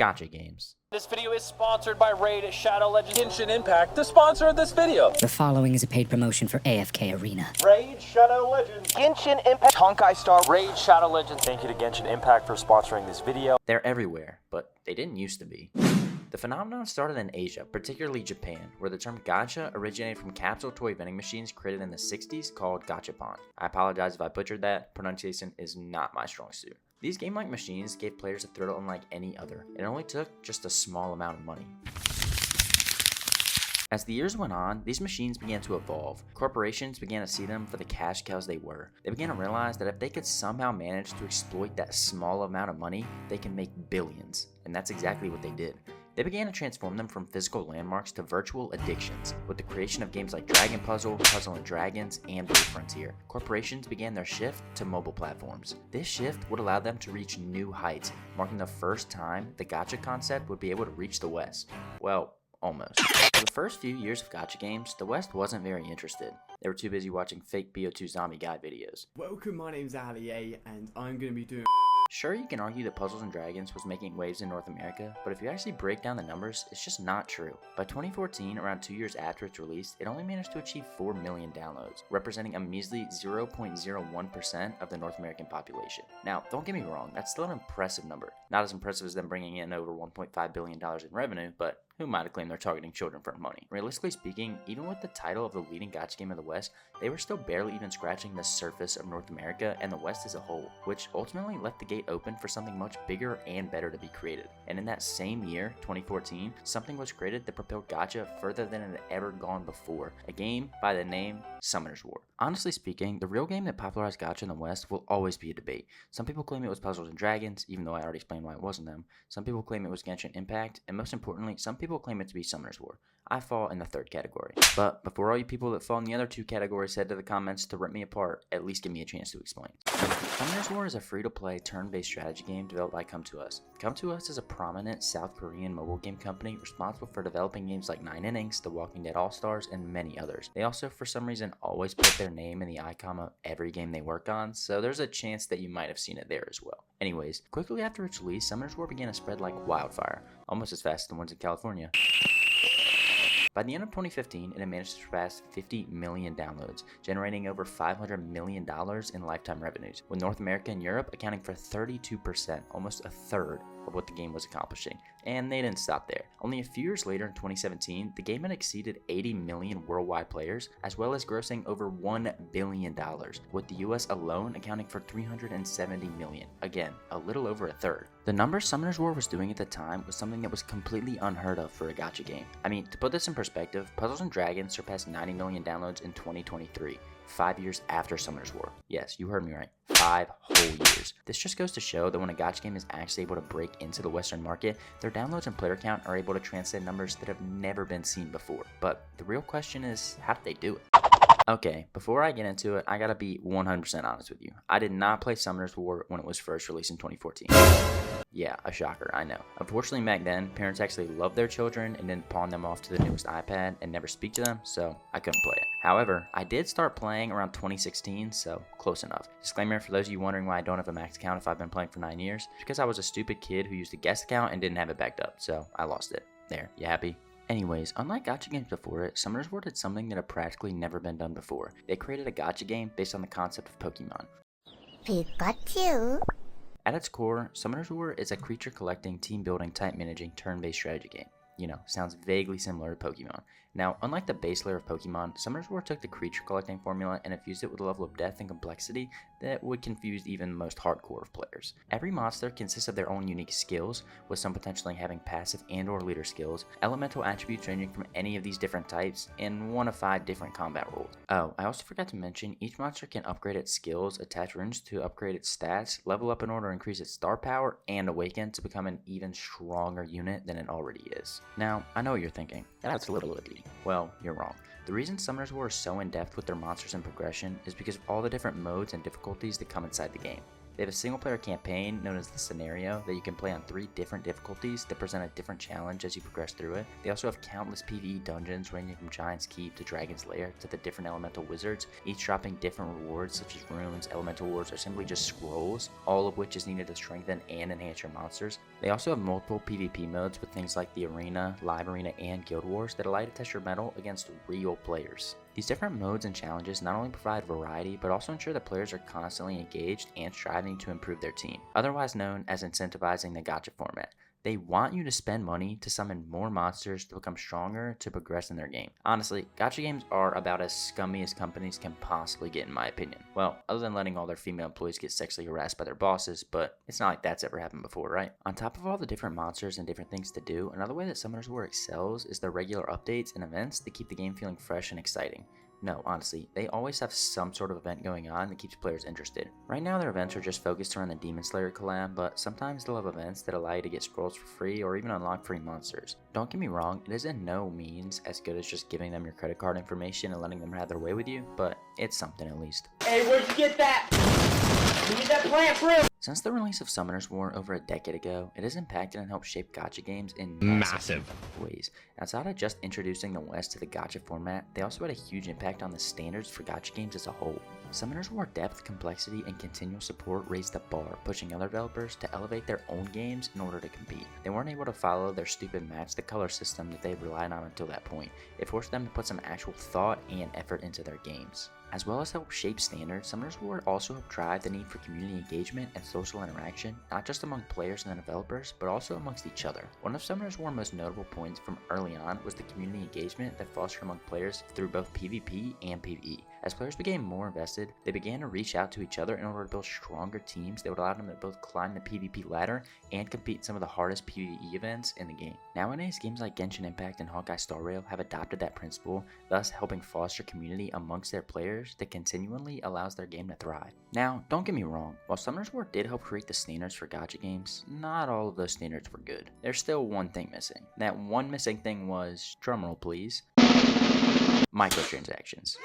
Gacha games. This video is sponsored by Raid Shadow Legends Genshin Impact, the sponsor of this video. The following is a paid promotion for AFK Arena. Raid Shadow Legends Genshin Impact Honkai Star Raid Shadow Legends. Thank you to Genshin Impact for sponsoring this video. They're everywhere, but they didn't used to be. The phenomenon started in Asia, particularly Japan, where the term gacha originated from capsule toy vending machines created in the 60s called gachapon. I apologize if I butchered that, pronunciation is not my strong suit. These game-like machines gave players a thrill unlike any other, and it only took just a small amount of money. As the years went on, these machines began to evolve. Corporations began to see them for the cash cows they were. They began to realize that if they could somehow manage to exploit that small amount of money, they can make billions. And that's exactly what they did. They began to transform them from physical landmarks to virtual addictions, with the creation of games like Dragon Puzzle, Puzzle and Dragons, and Blade Frontier. Corporations began their shift to mobile platforms. This shift would allow them to reach new heights, marking the first time the gacha concept would be able to reach the West. Well, almost. For the first few years of gacha games, the West wasn't very interested. They were too busy watching fake BO2 zombie guide videos. Welcome, my name's Ali A, and I'm going to be doing... Sure, you can argue that Puzzles and Dragons was making waves in North America, but if you actually break down the numbers, it's just not true. By 2014, around 2 years after its release, it only managed to achieve 4 million downloads, representing a measly 0.01% of the North American population. Now, don't get me wrong, that's still an impressive number. Not as impressive as them bringing in over $1.5 billion in revenue, but who might have claimed they're targeting children for money? Realistically speaking, even with the title of the leading gacha game of the West, they were still barely even scratching the surface of North America and the West as a whole, which ultimately left the gate open for something much bigger and better to be created. And in that same year, 2014, something was created that propelled gacha further than it had ever gone before, a game by the name Summoner's War. Honestly speaking, the real game that popularized gacha in the West will always be a debate. Some people claim it was Puzzles and Dragons, even though I already explained why it wasn't them. Some people claim it was Genshin Impact, and most importantly, some people claim it to be Summoner's War. I fall in the third category. But before all you people that fall in the other two categories head to the comments to rip me apart, at least give me a chance to explain. Summoner's War is a free-to-play, turn-based strategy game developed by Come To Us. Come To Us is a prominent South Korean mobile game company responsible for developing games like 9 Innings, The Walking Dead All-Stars, and many others. They also, for some reason, always put their name in the icon of every game they work on, so there's a chance that you might have seen it there as well. Anyways, quickly after its release, Summoner's War began to spread like wildfire, almost as fast as the ones in California. By the end of 2015, it had managed to surpass 50 million downloads, generating over $500 million in lifetime revenues, with North America and Europe accounting for 32%, almost a third of what the game was accomplishing. And they didn't stop there. Only a few years later in 2017, the game had exceeded 80 million worldwide players, as well as grossing over $1 billion, with the US alone accounting for 370 million. Again, a little over a third. The numbers Summoner's War was doing at the time was something that was completely unheard of for a gacha game. I mean, to put this in perspective, Puzzles and Dragons surpassed 90 million downloads in 2023. 5 years after Summoner's War. Yes, you heard me right. 5 whole years. This just goes to show that when a gacha game is actually able to break into the Western market, their downloads and player count are able to transcend numbers that have never been seen before. But the real question is, how did they do it? Okay, before I get into it, I gotta be 100% honest with you. I did not play Summoner's War when it was first released in 2014. Yeah, a shocker, I know. Unfortunately, back then, parents actually loved their children and didn't pawn them off to the newest iPad and never speak to them, so I couldn't play it. However, I did start playing around 2016, so close enough. Disclaimer for those of you wondering why I don't have a max account if I've been playing for 9 years, it's because I was a stupid kid who used a guest account and didn't have it backed up, so I lost it. There, you happy? Anyways, unlike gacha games before it, Summoner's War did something that had practically never been done before. They created a gacha game based on the concept of Pokemon. Pikachu. At its core, Summoner's War is a creature collecting, team building, type managing, turn-based strategy game. You know, sounds vaguely similar to Pokemon. Now, unlike the base layer of Pokemon, Summoner's War took the creature collecting formula and infused it with a level of depth and complexity that would confuse even the most hardcore of players. Every monster consists of their own unique skills, with some potentially having passive and or leader skills, elemental attributes ranging from any of these different types, and 1 of 5 different combat rules. Oh, I also forgot to mention, each monster can upgrade its skills, attach runes to upgrade its stats, level up in order to increase its star power, and awaken to become an even stronger unit than it already is. Now, I know what you're thinking, that's a little iffy. Well, you're wrong. The reason Summoner's War is so in-depth with their monsters and progression is because of all the different modes and difficulties that come inside the game. They have a single-player campaign known as the Scenario that you can play on 3 different difficulties that present a different challenge as you progress through it. They also have countless PvE dungeons ranging from Giant's Keep to Dragon's Lair to the different elemental wizards, each dropping different rewards such as runes, elemental wards, or simply just scrolls, all of which is needed to strengthen and enhance your monsters. They also have multiple PvP modes with things like the Arena, Live Arena, and Guild Wars that allow you to test your mettle against real players. These different modes and challenges not only provide variety, but also ensure that players are constantly engaged and striving to improve their team, otherwise known as incentivizing the gacha format. They want you to spend money to summon more monsters to become stronger to progress in their game. Honestly, gacha games are about as scummy as companies can possibly get in my opinion. Well, other than letting all their female employees get sexually harassed by their bosses, but it's not like that's ever happened before, right? On top of all the different monsters and different things to do, another way that Summoners War excels is their regular updates and events that keep the game feeling fresh and exciting. No, honestly, they always have some sort of event going on that keeps players interested. Right now their events are just focused around the Demon Slayer collab, but sometimes they'll have events that allow you to get scrolls for free or even unlock free monsters. Don't get me wrong, it is in no means as good as just giving them your credit card information and letting them have their way with you, but it's something at least. Hey, where'd you get that? You need that plant fruit! Since the release of Summoners War over a decade ago, it has impacted and helped shape gacha games in massive ways. Outside of just introducing the West to the gacha format, they also had a huge impact on the standards for gacha games as a whole. Summoners War depth, complexity, and continual support raised the bar, pushing other developers to elevate their own games in order to compete. They weren't able to follow their stupid match the color system that they relied on until that point. It forced them to put some actual thought and effort into their games. As well as help shape standards, Summoners War also helped drive the need for community engagement and social interaction, not just among players and the developers, but also amongst each other. One of Summoners War's most notable points from early on was the community engagement that fostered among players through both PvP and PvE. As players became more invested, they began to reach out to each other in order to build stronger teams that would allow them to both climb the PvP ladder and compete in some of the hardest PvE events in the game. Nowadays, games like Genshin Impact and Honkai Star Rail have adopted that principle, thus helping foster community amongst their players that continually allows their game to thrive. Now, don't get me wrong, while Summoners War did help create the standards for gacha games, not all of those standards were good. There's still one thing missing. That one missing thing was, drumroll please, microtransactions.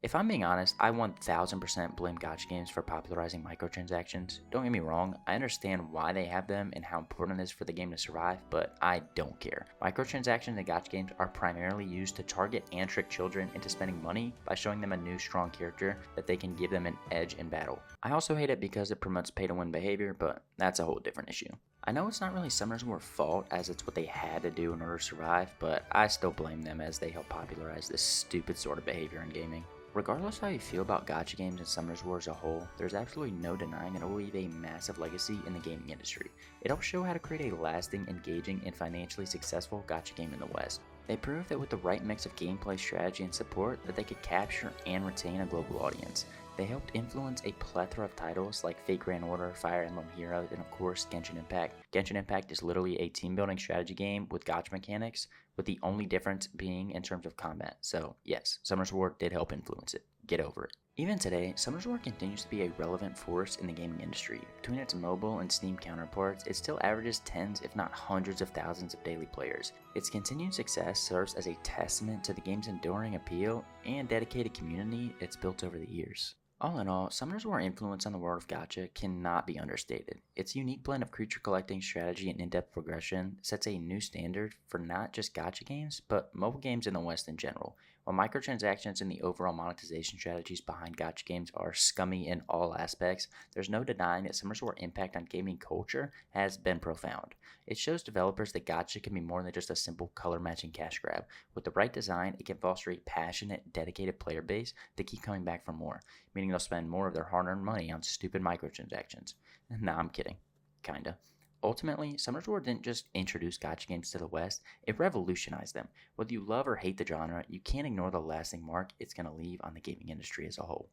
If I'm being honest, I 1000% blame gacha games for popularizing microtransactions. Don't get me wrong, I understand why they have them and how important it is for the game to survive, but I don't care. Microtransactions in gacha games are primarily used to target and trick children into spending money by showing them a new strong character that they can give them an edge in battle. I also hate it because it promotes pay-to-win behavior, but that's a whole different issue. I know it's not really Summoners War's fault as it's what they had to do in order to survive, but I still blame them as they help popularize this stupid sort of behavior in gaming. Regardless how you feel about gacha games and Summoners War as a whole, there's absolutely no denying that it will leave a massive legacy in the gaming industry. It helps show how to create a lasting, engaging, and financially successful gacha game in the West. They proved that with the right mix of gameplay, strategy, and support that they could capture and retain a global audience. They helped influence a plethora of titles like Fate Grand Order, Fire Emblem Heroes, and of course Genshin Impact. Genshin Impact is literally a team building strategy game with gacha mechanics, with the only difference being in terms of combat. So yes, Summoners War did help influence it. Get over it. Even today, Summoners War continues to be a relevant force in the gaming industry. Between its mobile and Steam counterparts, it still averages tens if not hundreds of thousands of daily players. Its continued success serves as a testament to the game's enduring appeal and dedicated community it's built over the years. All in all, Summoners War's influence on the world of gacha cannot be understated. Its unique blend of creature collecting, strategy, and in-depth progression sets a new standard for not just gacha games, but mobile games in the West in general. While microtransactions and the overall monetization strategies behind gacha games are scummy in all aspects, there's no denying that Summoners War's impact on gaming culture has been profound. It shows developers that gacha can be more than just a simple color matching cash grab. With the right design, it can foster a passionate, dedicated player base that keep coming back for more, meaning they'll spend more of their hard-earned money on stupid microtransactions. Nah, I'm kidding. Kinda. Ultimately, Summoners War didn't just introduce gacha games to the West, it revolutionized them. Whether you love or hate the genre, you can't ignore the lasting mark it's going to leave on the gaming industry as a whole.